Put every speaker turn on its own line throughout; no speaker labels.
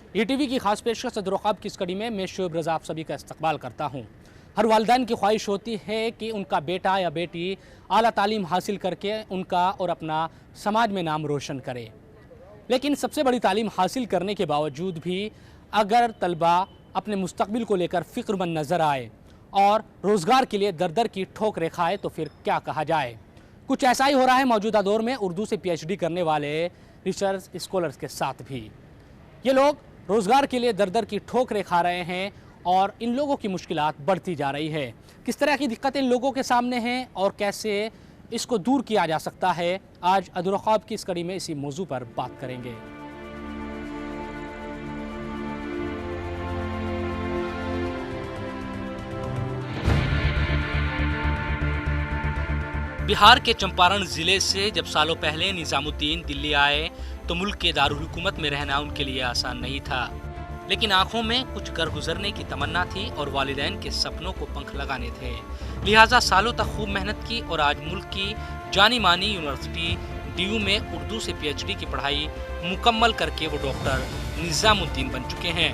ETV की खास पेशकश अदर-ओ-ख्वाब की इस कड़ी में मैं शोएब रज़ा आप सभी का इस्तकबाल करता हूँ। हर वालिदैन की ख्वाहिश होती है कि उनका बेटा या बेटी आला तालीम हासिल करके उनका और अपना समाज में नाम रोशन करे। लेकिन सबसे बड़ी तालीम हासिल करने के बावजूद भी अगर तलबा अपने मुस्तकबिल को लेकर फ़िक्रमंद नज़र आए और रोज़गार के लिए दर दर की ठोकरें खाए तो फिर क्या कहा जाए। कुछ ऐसा ही हो रहा है मौजूदा दौर में उर्दू से पीएचडी करने वाले रिसर्च स्कॉलर्स के साथ भी। ये लोग रोज़गार के लिए दर दर की ठोकरें खा रहे हैं और इन लोगों की मुश्किलात बढ़ती जा रही है। किस तरह की दिक्कतें इन लोगों के सामने हैं और कैसे इसको दूर किया जा सकता है, आज अदर-ओ-ख्वाब की इस कड़ी में इसी मौजू पर बात करेंगे। बिहार के चंपारण ज़िले से जब सालों पहले निज़ामुद्दीन दिल्ली आए तो मुल्क के दारुल हुकूमत में रहना उनके लिए आसान नहीं था, लेकिन आंखों में कुछ कर गुजरने की तमन्ना थी और वालिदैन के सपनों को पंख लगाने थे। लिहाजा सालों तक खूब मेहनत की और आज मुल्क की जानी मानी यूनिवर्सिटी डीयू में उर्दू से पीएचडी की पढ़ाई मुकम्मल करके वो डॉक्टर निज़ामुद्दीन बन चुके हैं।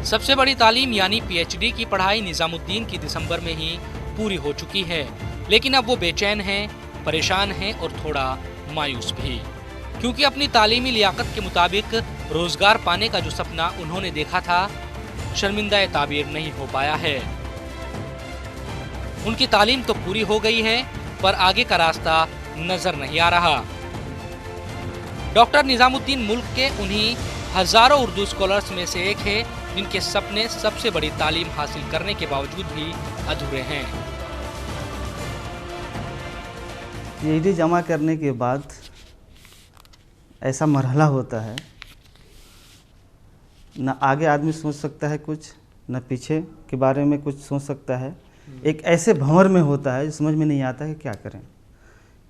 सबसे बड़ी तालीम यानी पीएचडी की पढ़ाई निज़ामुद्दीन की दिसंबर में ही पूरी हो चुकी है, लेकिन अब वो बेचैन हैं, परेशान हैं और थोड़ा मायूस भी, क्योंकि अपनी तालीमी लियाकत के मुताबिक रोजगार पाने का जो सपना उन्होंने देखा था शर्मिंदा ताबीर नहीं हो पाया है। उनकी तालीम तो पूरी हो गई है पर आगे का रास्ता नजर नहीं आ रहा। डॉक्टर निज़ामुद्दीन मुल्क के उन्हीं हजारों उर्दू स्कॉलर्स में से एक है जिनके सपने सबसे बड़ी तालीम हासिल करने के बावजूद भी अधूरे हैं।
पीएचडी जमा करने के बाद ऐसा मरहला होता है, न आगे आदमी सोच सकता है कुछ, न पीछे के बारे में कुछ सोच सकता है। एक ऐसे भंवर में होता है समझ में नहीं आता है क्या करें,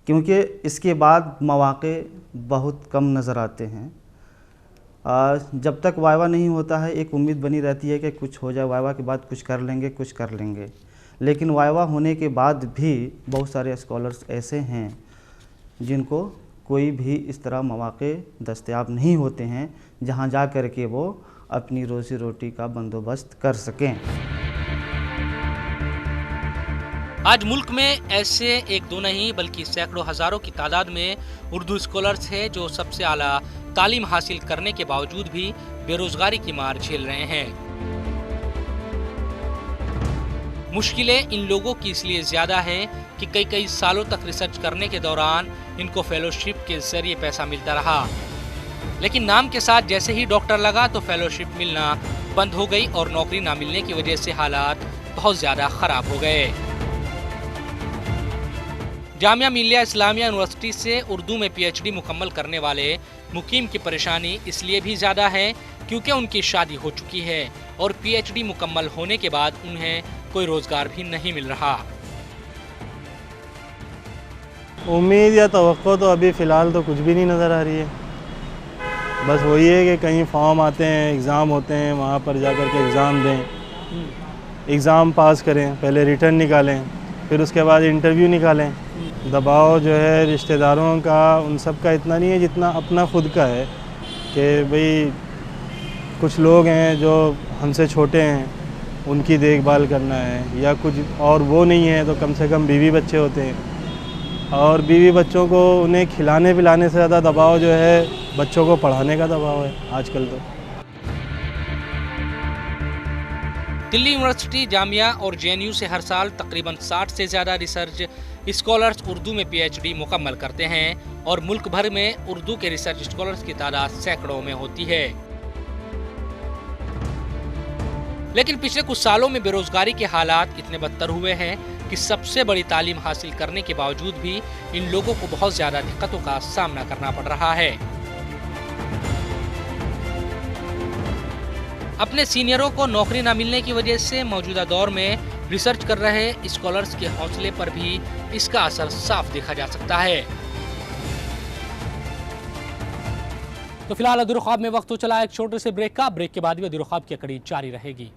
क्योंकि इसके बाद मौक़े बहुत कम नज़र आते हैं। जब तक वाइवा नहीं होता है एक उम्मीद बनी रहती है कि कुछ हो जाए, वाइवा के बाद कुछ कर लेंगे, लेकिन वाइवा होने के बाद भी बहुत सारे स्कॉलर्स ऐसे हैं जिनको कोई भी इस तरह मौक़े दस्तयाब नहीं होते हैं जहां जा कर के वो अपनी रोज़ी रोटी का बंदोबस्त कर सकें।
आज मुल्क में ऐसे एक दो नहीं बल्कि सैकड़ों हजारों की तादाद में उर्दू स्कॉलर्स हैं जो सबसे आला तालीम हासिल करने के बावजूद भी बेरोजगारी की मार झेल रहे हैं। मुश्किलें इन लोगों की इसलिए ज्यादा है कि कई सालों तक रिसर्च करने के दौरान इनको फेलोशिप के जरिए पैसा मिलता रहा, लेकिन नाम के साथ जैसे ही डॉक्टर लगा तो फेलोशिप मिलना बंद हो गई और नौकरी ना मिलने की वजह से हालात बहुत ज्यादा खराब हो गए। जामिया मिल्लिया इस्लामिया यूनिवर्सिटी से उर्दू में पीएचडी मुकम्मल करने वाले मुकीम की परेशानी इसलिए भी ज़्यादा है क्योंकि उनकी शादी हो चुकी है और पीएचडी मुकम्मल होने के बाद उन्हें कोई रोज़गार भी नहीं मिल रहा।
उम्मीद या तवक्को तो अभी फ़िलहाल तो कुछ भी नहीं नज़र आ रही है। बस वही है कि कहीं फॉर्म आते हैं, एग्ज़ाम होते हैं, वहाँ पर जाकर के एग्ज़ाम दें, एग्ज़ाम पास करें, पहले रिटर्न निकालें, फिर उसके बाद इंटरव्यू निकालें। दबाव जो है रिश्तेदारों का उन सब का इतना नहीं है जितना अपना खुद का है कि भाई कुछ लोग हैं जो हमसे छोटे हैं, उनकी देखभाल करना है, या कुछ और वो नहीं है तो कम से कम बीवी बच्चे होते हैं और बीवी बच्चों को उन्हें खिलाने पिलाने से ज़्यादा दबाव जो है बच्चों को पढ़ाने का दबाव है आजकल। तो
दिल्ली यूनिवर्सिटी, जामिया और जेएनयू से हर साल तकरीबन 60 से ज़्यादा रिसर्च स्कॉलर्स उर्दू में पीएचडी मुकम्मल करते हैं और मुल्क भर में उर्दू के रिसर्च स्कॉलर्स की तादाद सैकड़ों में होती है। लेकिन पिछले कुछ सालों में बेरोजगारी के हालात इतने बदतर हुए हैं कि सबसे बड़ी तालीम हासिल करने के बावजूद भी इन लोगों को बहुत ज्यादा दिक्कतों का सामना करना पड़ रहा है। अपने सीनियरों को नौकरी न मिलने की वजह से मौजूदा दौर में रिसर्च कर रहे स्कॉलर्स के हौसले पर भी इसका असर साफ देखा जा सकता है। तो फिलहाल अदर-ओ-ख्वाब में वक्त हो चला एक छोटे से ब्रेक का। ब्रेक के बाद भी अदर-ओ-ख्वाब की कड़ी जारी रहेगी।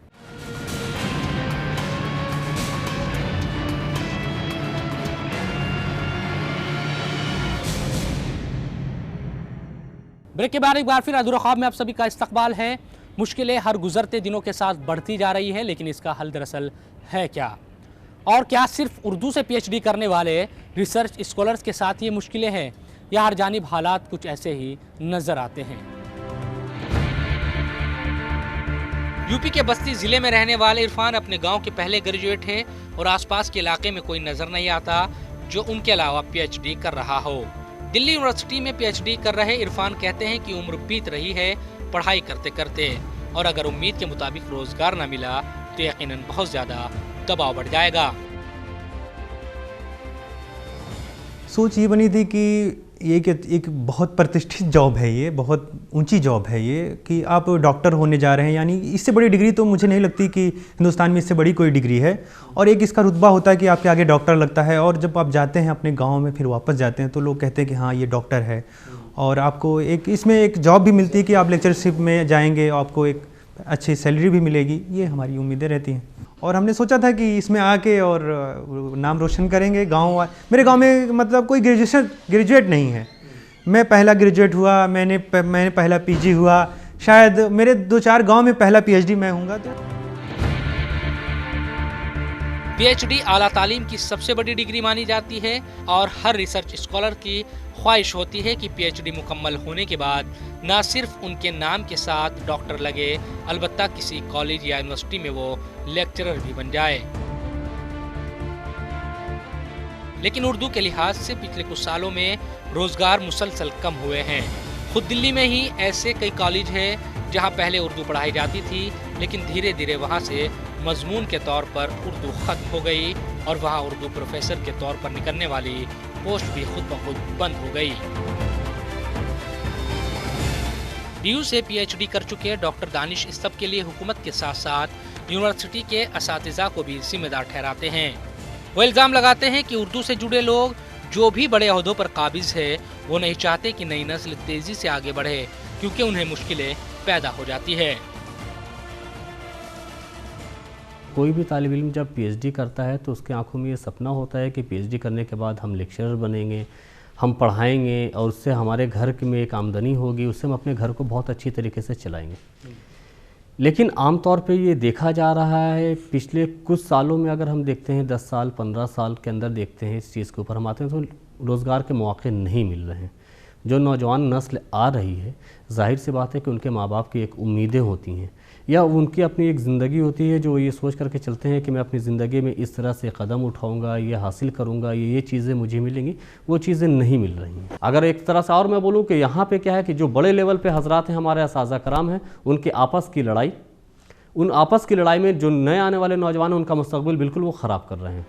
ब्रेक के बाद एक बार फिर अधूरा ख्वाब में आप सभी का इस्तकबाल है। मुश्किलें हर गुजरते दिनों के साथ बढ़ती जा रही है, लेकिन इसका हल दरअसल है क्या? और क्या सिर्फ उर्दू से पीएचडी करने वाले रिसर्च स्कॉलर्स के साथ ये मुश्किलें हैं, या हर जानिब हालात कुछ ऐसे ही नजर आते हैं? यूपी के बस्ती जिले में रहने वाले इरफान अपने गांव के पहले ग्रेजुएट हैं और आसपास के इलाके में कोई नजर नहीं आता जो उनके अलावा पीएचडी कर रहा हो। दिल्ली यूनिवर्सिटी में पीएचडी कर रहे इरफान कहते हैं कि उम्र बीत रही है पढ़ाई करते करते, और अगर उम्मीद के मुताबिक रोजगार न मिला तो यकीनन बहुत ज्यादा दबाव बढ़ जाएगा।
सोच ये बनी थी कि ये एक बहुत प्रतिष्ठित जॉब है, ये बहुत ऊंची जॉब है ये, कि आप डॉक्टर होने जा रहे हैं, यानी इससे बड़ी डिग्री तो मुझे नहीं लगती कि हिंदुस्तान में इससे बड़ी कोई डिग्री है। और एक इसका रुतबा होता है कि आपके आगे डॉक्टर लगता है, और जब आप जाते हैं अपने गांव में फिर वापस जाते हैं तो लोग कहते हैं कि हाँ ये डॉक्टर है, और आपको एक इसमें एक जॉब भी मिलती है कि आप लेक्चरशिप में जाएंगे, आपको एक अच्छी सैलरी भी मिलेगी। ये हमारी उम्मीदें रहती हैं, और हमने सोचा था कि इसमें आके और नाम रोशन करेंगे। मेरे गांव में मतलब कोई ग्रेजुएट नहीं है। मैं पहला ग्रेजुएट हुआ, मैंने पहला पीजी हुआ, शायद मेरे 2-4 गांव में पहला पीएचडी मैं हूँगा। तो
पीएचडी आला तालीम की सबसे बड़ी डिग्री मानी जाती है, और हर रिसर्च स्कॉलर की ख्वाहिश होती है कि पीएचडी मुकम्मल होने के बाद न सिर्फ उनके नाम के साथ डॉक्टर लगे, अलबत्ता किसी कॉलेज या यूनिवर्सिटी में वो लेक्चरर भी बन जाए। लेकिन उर्दू के लिहाज से पिछले कुछ सालों में रोजगार मुसलसल कम हुए हैं। खुद दिल्ली में ही ऐसे कई कॉलेज हैं जहां पहले उर्दू पढ़ाई जाती थी, लेकिन धीरे धीरे वहां से मजमून के तौर पर उर्दू खत्म हो गई, और वहां उर्दू प्रोफेसर के तौर पर निकलने वाली पोस्ट भी खुद ब खुद बंद हो गई। डीयू से पीएचडी कर चुके डॉक्टर दानिश इस सब के लिए हुकूमत के साथ साथ यूनिवर्सिटी के असातिज़ा को भी जिम्मेदार ठहराते हैं। वो इल्ज़ाम लगाते हैं कि उर्दू से जुड़े लोग जो भी बड़े ओहदों पर काबिज है, वो नहीं चाहते कि नई नस्ल तेजी से आगे बढ़े, क्योंकि उन्हें मुश्किलें पैदा हो जाती है।
कोई भी तालिब इल्म जब पीएचडी करता है तो उसके आंखों में ये सपना होता है कि पीएचडी करने के बाद हम लेक्चरर बनेंगे, हम पढ़ाएंगे, और उससे हमारे घर में एक आमदनी होगी, उससे हम अपने घर को बहुत अच्छी तरीके से चलाएंगे। लेकिन आमतौर पे ये देखा जा रहा है पिछले कुछ सालों में, अगर हम देखते हैं 10 साल 15 साल के अंदर देखते हैं इस चीज़ के ऊपर हम आते हैं, तो रोज़गार के मौके नहीं मिल रहे हैं। जो नौजवान नस्ल आ रही है, जाहिर सी बात है कि उनके माँ बाप की एक उम्मीदें होती हैं, या उनकी अपनी एक ज़िंदगी होती है जो ये सोच करके चलते हैं कि मैं अपनी ज़िंदगी में इस तरह से कदम उठाऊंगा, ये हासिल करूंगा, ये चीज़ें मुझे मिलेंगी, वो चीज़ें नहीं मिल रही हैं। अगर एक तरह से और मैं बोलूँ कि यहाँ पे क्या है कि जो बड़े लेवल पे हजरात हैं, हमारे असाज़ा कराम हैं, उनकी आपस की लड़ाई, उन आपस की लड़ाई में जो नए आने वाले नौजवान हैं उनका मुस्तकबिल बिल्कुल वो ख़राब कर रहे हैं।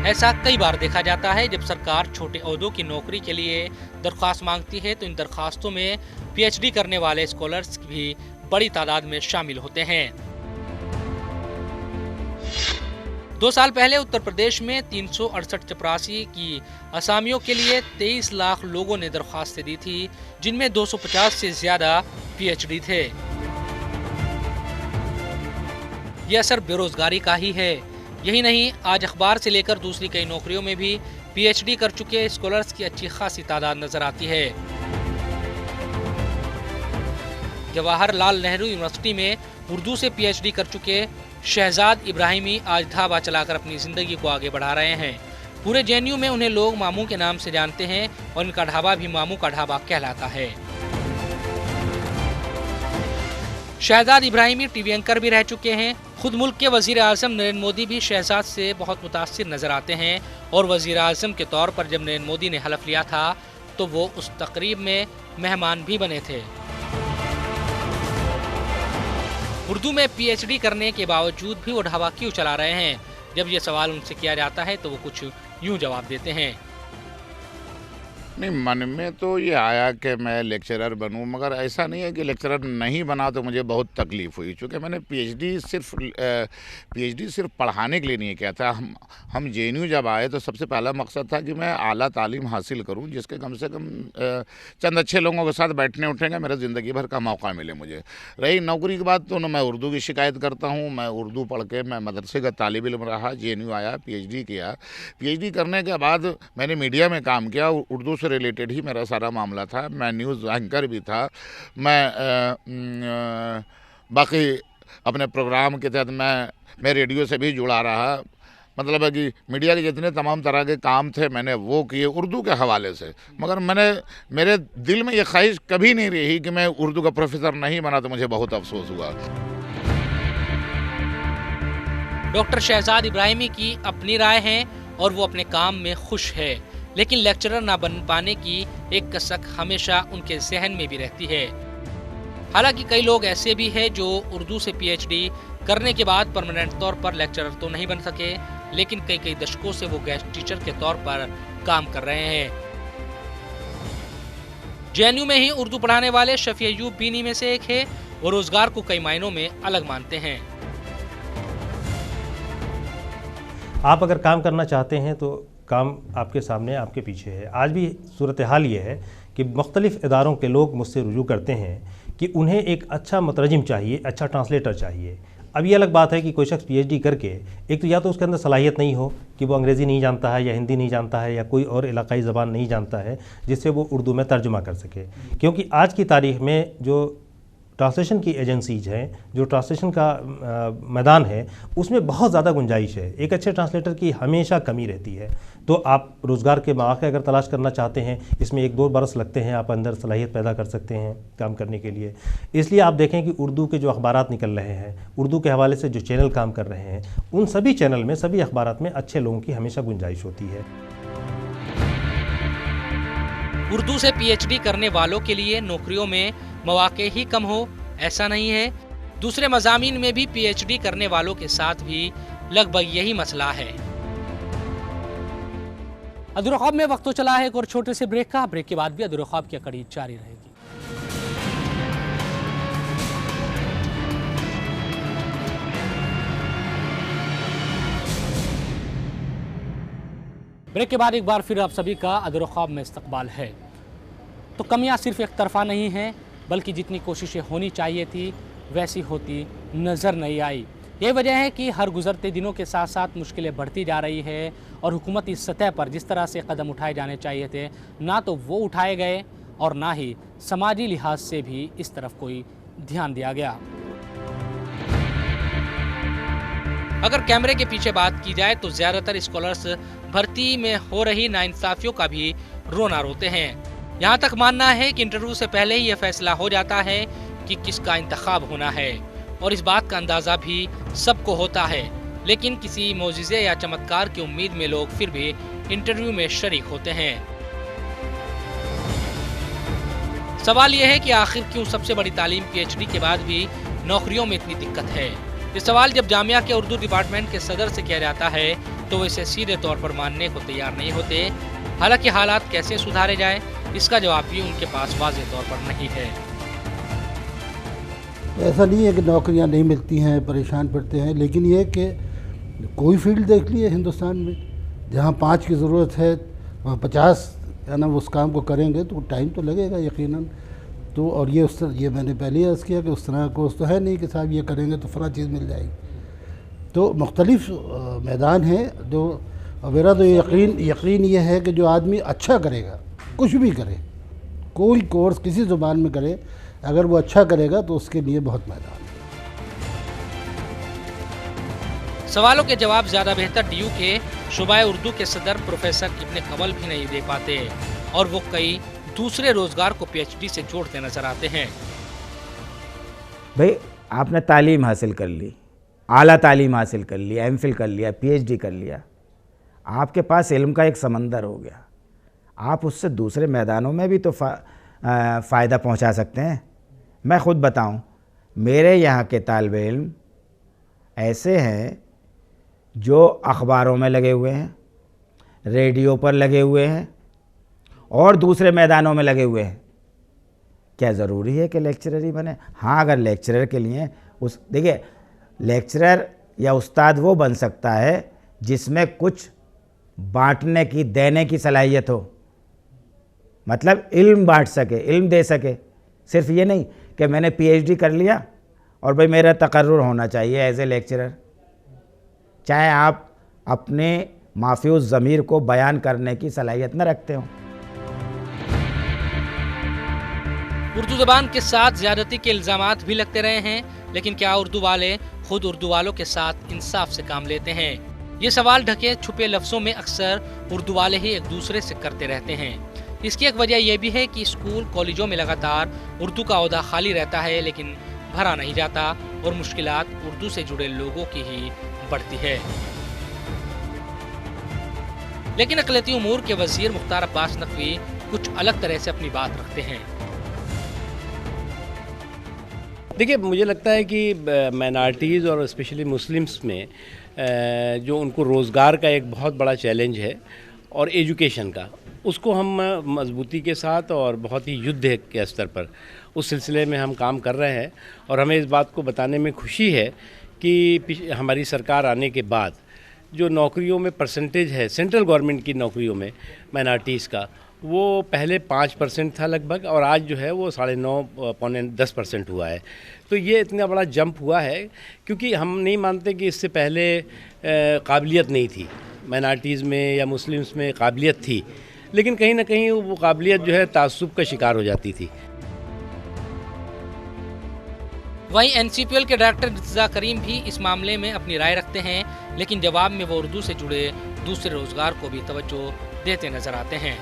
ऐसा कई बार देखा जाता है जब सरकार छोटे ओहदों की नौकरी के लिए दरख्वास्त मांगती है, तो इन दरख्वास्तों में पीएचडी करने वाले स्कॉलर्स भी बड़ी तादाद में शामिल होते हैं। 2 साल पहले उत्तर प्रदेश में 368 चपरासी की असामियों के लिए 23 लाख लोगों ने दरख्वास्तें दी थी, जिनमें 250 से ज्यादा पीएचडी थे। यह असर बेरोजगारी का ही है। यही नहीं, आज अखबार से लेकर दूसरी कई नौकरियों में भी पीएचडी कर चुके स्कॉलर्स की अच्छी खासी तादाद नजर आती है। जवाहरलाल नेहरू यूनिवर्सिटी में उर्दू से पीएचडी कर चुके शहजाद इब्राहिमी आज ढाबा चलाकर अपनी जिंदगी को आगे बढ़ा रहे हैं। पूरे जेएनयू में उन्हें लोग मामू के नाम से जानते हैं, और इनका ढाबा भी मामू का ढाबा कहलाता है। शहजाद इब्राहिमी टीवी एंकर भी रह चुके हैं। खुद मुल्क के वजीर आज़म नरेंद्र मोदी भी शहजाद से बहुत मुतासिर नजर आते हैं, और वजीर आज़म के तौर पर जब नरेंद्र मोदी ने हलफ लिया था तो वो उस तकरीब में मेहमान भी बने थे। उर्दू में पीएचडी करने के बावजूद भी वो ढाबा क्यों चला रहे हैं? जब ये सवाल उनसे किया जाता है तो वो कुछ यूं जवाब देते हैं।
नहीं, मन में तो ये आया कि मैं लेक्चरर बनूं, मगर ऐसा नहीं है कि लेक्चरर नहीं बना तो मुझे बहुत तकलीफ़ हुई, क्योंकि मैंने पीएचडी सिर्फ पढ़ाने के लिए नहीं किया था। हम जेएनयू जब आए तो सबसे पहला मकसद था कि मैं आला तालीम हासिल करूं, जिसके कम से कम चंद अच्छे लोगों के साथ बैठने उठेंगे, मेरा ज़िंदगी भर का मौका मिले मुझे। रही नौकरी की बात, तो मैं उर्दू की शिकायत करता हूँ। मैं उर्दू पढ़ के मैं मदरसे का तालिब इल्म रहा, जेएनयू आया, पीएचडी किया। पीएचडी करने के बाद मैंने मीडिया में काम किया, उर्दू से रिलेटेड ही मेरा सारा मामला था। मैं न्यूज़ एंकर भी था। बाकी अपने प्रोग्राम के तहत मैं रेडियो से भी जुड़ा रहा। मतलब है कि मीडिया के जितने तमाम तरह के काम थे मैंने वो किए उर्दू के हवाले से। मगर मेरे दिल में ये ख्वाहिश कभी नहीं रही कि मैं उर्दू का प्रोफेसर नहीं बना, तो मुझे बहुत अफसोस हुआ।
डॉक्टर शहजाद इब्राहिमी की अपनी राय है और वो अपने काम में खुश है, लेकिन लेक्चरर ना बन पाने की एक कसक हमेशा उनके जहन में भी रहती है। हालांकि कई लोग ऐसे भी हैं जो उर्दू से पीएचडी करने के बाद परमानेंट तौर पर लेक्चरर तो नहीं बन सके, लेकिन कई दशकों से वो गेस्ट टीचर के तौर पर काम कर रहे हैं। जेएनयू में ही उर्दू पढ़ाने वाले शफी अयूब बीनी में से एक है। वो रोजगार को कई मायनों में अलग मानते हैं।
आप अगर काम करना चाहते हैं तो काम आपके सामने, आपके पीछे है। आज भी सूरत हाल ये है कि मुख्तलिफ़ इदारों के लोग मुझसे रुजू करते हैं कि उन्हें एक अच्छा मुतरजिम चाहिए, अच्छा ट्रांसलेटर चाहिए। अब ये अलग बात है कि कोई शख्स पीएचडी करके, एक तो या तो उसके अंदर सलाहियत नहीं हो कि वो अंग्रेज़ी नहीं जानता है या हिंदी नहीं जानता है या कोई और इलाकाई ज़बान नहीं जानता है जिससे वो उर्दू में तर्जुमा कर सके। क्योंकि आज की तारीख़ में जो ट्रांसलेशन की एजेंसीज हैं, जो ट्रांसलेशन का मैदान है, उसमें बहुत ज़्यादा गुंजाइश है। एक अच्छे ट्रांसलेटर की हमेशा कमी रहती है। तो आप रोज़गार के मौके अगर तलाश करना चाहते हैं, इसमें 1-2 बरस लगते हैं, आप अंदर सलाहियत पैदा कर सकते हैं काम करने के लिए। इसलिए आप देखें कि उर्दू के जो अखबारात निकल रहे हैं, उर्दू के हवाले से जो चैनल काम कर रहे हैं, उन सभी चैनल में, सभी अखबारात में अच्छे लोगों की हमेशा गुंजाइश होती है।
उर्दू से पीएचडी करने वालों के लिए नौकरियों में मौके ही कम हो ऐसा नहीं है। दूसरे मज़ामीन में भी पीएचडी करने वालों के साथ भी लगभग यही मसला है। अधूरा ख्वाब में वक्त तो चला है एक और छोटे से ब्रेक का। ब्रेक के बाद भी अधूरा ख्वाब की कड़ी जारी रहेगी। ब्रेक के बाद एक बार फिर आप सभी का अधूरा ख्वाब में इस्तकबाल है। तो कमियां सिर्फ एक तरफा नहीं हैं, बल्कि जितनी कोशिशें होनी चाहिए थी वैसी होती नज़र नहीं आई। यही वजह है कि हर गुज़रते दिनों के साथ साथ मुश्किलें बढ़ती जा रही है और हुकूमती सतह पर जिस तरह से कदम उठाए जाने चाहिए थे, ना तो वो उठाए गए और ना ही समाजी लिहाज से भी इस तरफ कोई ध्यान दिया गया। अगर कैमरे के पीछे बात की जाए तो ज़्यादातर स्कॉलर्स भर्ती में हो रही नाइंसाफियों का भी रोना रोते हैं। यहाँ तक मानना है कि इंटरव्यू से पहले ही यह फैसला हो जाता है कि किसका इंतखाब होना है, और इस बात का अंदाज़ा भी सबको होता है। लेकिन किसी मौजिज़े या चमत्कार की उम्मीद में लोग फिर भी इंटरव्यू में शरीक होते हैं। सवाल यह है कि आखिर क्यों सबसे बड़ी तालीम पीएचडी के बाद भी नौकरियों में इतनी दिक्कत है। ये सवाल जब जामिया के उर्दू डिपार्टमेंट के सदर से किया जाता है तो वो इसे सीधे तौर पर मानने को तैयार नहीं होते। हालांकि हालात कैसे सुधारे जाए, इसका जवाब भी उनके पास वाज़ेह तौर पर नहीं है।
ऐसा नहीं है कि नौकरियां नहीं मिलती हैं, परेशान पड़ते हैं, लेकिन ये कि कोई फील्ड देख लिए हिंदुस्तान में, जहाँ 5 की ज़रूरत है वहाँ 50 है ना, उस काम को करेंगे तो टाइम तो लगेगा यकीनन। तो और ये उस तरह, ये मैंने पहले ही अर्ज़ किया कि उस तरह कोर्स तो है नहीं कि साहब ये करेंगे तो फ़लाँ चीज़ मिल जाएगी। तो मुख्तलिफ़ मैदान हैं जो, मेरा तो यकीन ये है कि जो आदमी अच्छा करेगा, कुछ भी करे, कोई कोर्स किसी ज़ुबान में करे, अगर वो अच्छा करेगा तो उसके लिए बहुत मैदान है।
सवालों के जवाब ज़्यादा बेहतर डीयू के शुबाए उर्दू के सदर प्रोफेसर इब्ने कमल भी नहीं दे पाते, और वो कई दूसरे रोज़गार को पीएचडी से जोड़ते नजर आते हैं।
भाई आपने तालीम हासिल कर ली, आला तालीम हासिल कर लिया, एमफिल कर लिया, पीएचडी कर लिया, आपके पास इल्म का एक समंदर हो गया। आप उससे दूसरे मैदानों में भी तो फ़ायदा पहुंचा सकते हैं। मैं ख़ुद बताऊं, मेरे यहाँ के तालिब इल्म ऐसे हैं जो अखबारों में लगे हुए हैं, रेडियो पर लगे हुए हैं और दूसरे मैदानों में लगे हुए हैं। क्या ज़रूरी है कि लेक्चरर ही बने? हाँ, अगर लेक्चरर के लिए देखिए, लेक्चरर या उस्ताद वो बन सकता है जिसमें कुछ बांटने की, देने की सलाहियत हो, मतलब इल्म बांट सके, इल्म दे सके। सिर्फ ये नहीं कि मैंने पीएचडी कर लिया और भाई मेरा तकर्रुर होना चाहिए एज ए लेक्चरर। चाहे आप अपने माफ़ियूज़ ज़मीर को बयान करने की सलाहियत न रखते हो,
उर्दू ज़बान के साथ ज़्यादती के इल्ज़ामात भी लगते रहे हैं, लेकिन क्या उर्दू वाले खुद उर्दू वालों के साथ इंसाफ से काम लेते हैं? ये सवाल ढके छुपे लफ्ज़ों में अक्सर उर्दू वाले ही एक दूसरे से करते रहते हैं। इसकी एक वजह यह भी है कि स्कूल कॉलेजों में लगातार उर्दू का ओहदा खाली रहता है, लेकिन भरा नहीं जाता और मुश्किलात उर्दू से जुड़े लोगों की ही बढ़ती है। लेकिन अक़लियती उमूर के वज़ीर मुख्तार अब्बास नकवी कुछ अलग तरह से अपनी बात रखते हैं।
देखिए, मुझे लगता है कि माइनॉरिटीज़ और स्पेशली मुस्लिम्स में जो उनको रोज़गार का एक बहुत बड़ा चैलेंज है और एजुकेशन का, उसको हम मजबूती के साथ और बहुत ही युद्ध के स्तर पर उस सिलसिले में हम काम कर रहे हैं। और हमें इस बात को बताने में खुशी है कि हमारी सरकार आने के बाद जो नौकरियों में परसेंटेज है सेंट्रल गवर्नमेंट की नौकरियों में माइनॉरिटीज़ का, वो पहले 5% था लगभग, और आज जो है वो 9.5 पौने 10% हुआ है। तो ये इतना बड़ा जंप हुआ है क्योंकि हम नहीं मानते कि इससे पहले काबिलियत नहीं थी माइनॉरिटीज़ में या मुस्लिम्स में, काबिलियत थी, लेकिन कहीं ना कहीं वो काबिलियत जो है तासुब का शिकार हो जाती थी।
वहीं NCPL के डायरेक्टर रज़ा करीम भी इस मामले में अपनी राय रखते हैं, लेकिन जवाब में वो उर्दू से जुड़े दूसरे रोजगार को भी तवज्जो देते नजर आते हैं।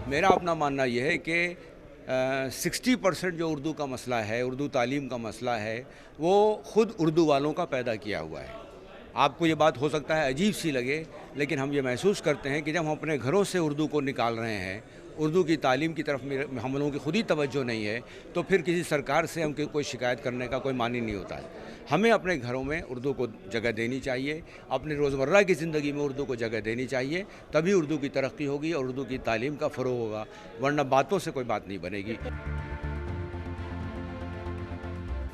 मेरा अपना मानना यह है कि 60% जो उर्दू का मसला है, उर्दू तालीम का मसला है, वो ख़ुद उर्दू वालों का पैदा किया हुआ है। आपको ये बात हो सकता है अजीब सी लगे, लेकिन हम ये महसूस करते हैं कि जब हम अपने घरों से उर्दू को निकाल रहे हैं, उर्दू की तालीम की तरफ हम लोगों की खुद ही तवज्जो नहीं है, तो फिर किसी सरकार से हम कोई शिकायत करने का कोई मान ही नहीं होता है। हमें अपने घरों में उर्दू को जगह देनी चाहिए, अपनी रोज़मर्रा की ज़िंदगी में उर्दू को जगह देनी चाहिए, तभी उर्दू की तरक्की होगी और उर्दू की तालीम का फ़रोग़ होगा, वरना बातों से कोई बात नहीं बनेगी।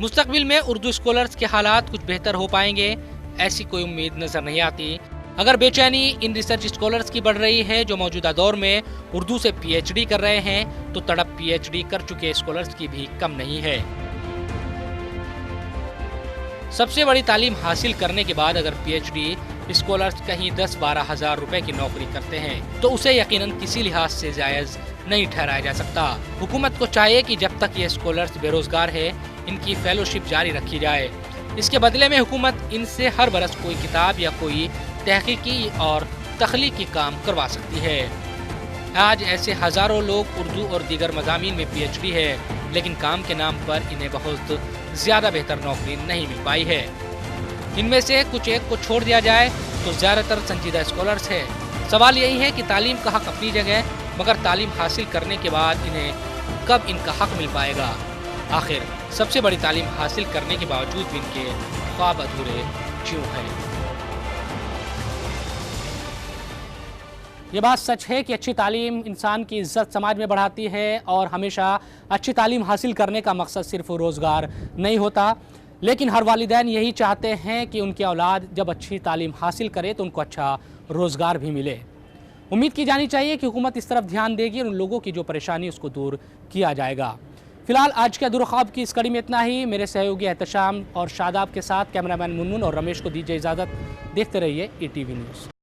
मुस्तकबिल में उर्दू स्कॉलर्स के हालात कुछ बेहतर हो पाएंगे, ऐसी कोई उम्मीद नजर नहीं आती। अगर बेचैनी इन रिसर्च स्कॉलर्स की बढ़ रही है जो मौजूदा दौर में उर्दू से PhD कर रहे हैं, तो तड़प PhD कर चुके स्कॉलर्स की भी कम नहीं है। सबसे बड़ी तालीम हासिल करने के बाद अगर PhD स्कॉलर्स कहीं 10-12 हज़ार रुपए की नौकरी करते हैं, तो उसे यकीनन किसी लिहाज से जायज़ नहीं ठहराया जा सकता। हुकूमत को चाहिए कि जब तक ये स्कॉलर्स बेरोजगार है, इनकी फेलोशिप जारी रखी जाए। इसके बदले में हुकूमत इनसे हर बरस कोई किताब या कोई तहकीकी और तख्लीकी काम करवा सकती है। आज ऐसे हज़ारों लोग उर्दू और दीगर मज़ामीन में PhD है, लेकिन काम के नाम पर इन्हें बहुत ज़्यादा बेहतर नौकरी नहीं मिल पाई है। इनमें से कुछ एक को छोड़ दिया जाए तो ज़्यादातर संजीदा स्कॉलर्स है। सवाल यही है कि तालीम का हक अपनी जगह, मगर तालीम हासिल करने के बाद इन्हें कब इनका हक मिल पाएगा? आखिर सबसे बड़ी तालीम हासिल करने के बावजूद भी इनके ख्वाब अधूरे क्यों हैं? ये बात सच है कि अच्छी तालीम इंसान की इज्जत समाज में बढ़ाती है और हमेशा अच्छी तालीम हासिल करने का मकसद सिर्फ रोज़गार नहीं होता, लेकिन हर वालिदैन यही चाहते हैं कि उनकी औलाद जब अच्छी तालीम हासिल करे तो उनको अच्छा रोज़गार भी मिले। उम्मीद की जानी चाहिए कि हुकूमत इस तरफ ध्यान देगी और उन लोगों की जो परेशानी उसको दूर किया जाएगा। फिलहाल आज के अधूरे ख्वाब की इस कड़ी में इतना ही। मेरे सहयोगी एहतशाम और शादाब के साथ कैमरामैन मुनमुन और रमेश को दीजिए इजाज़त। देखते रहिए ETV न्यूज़।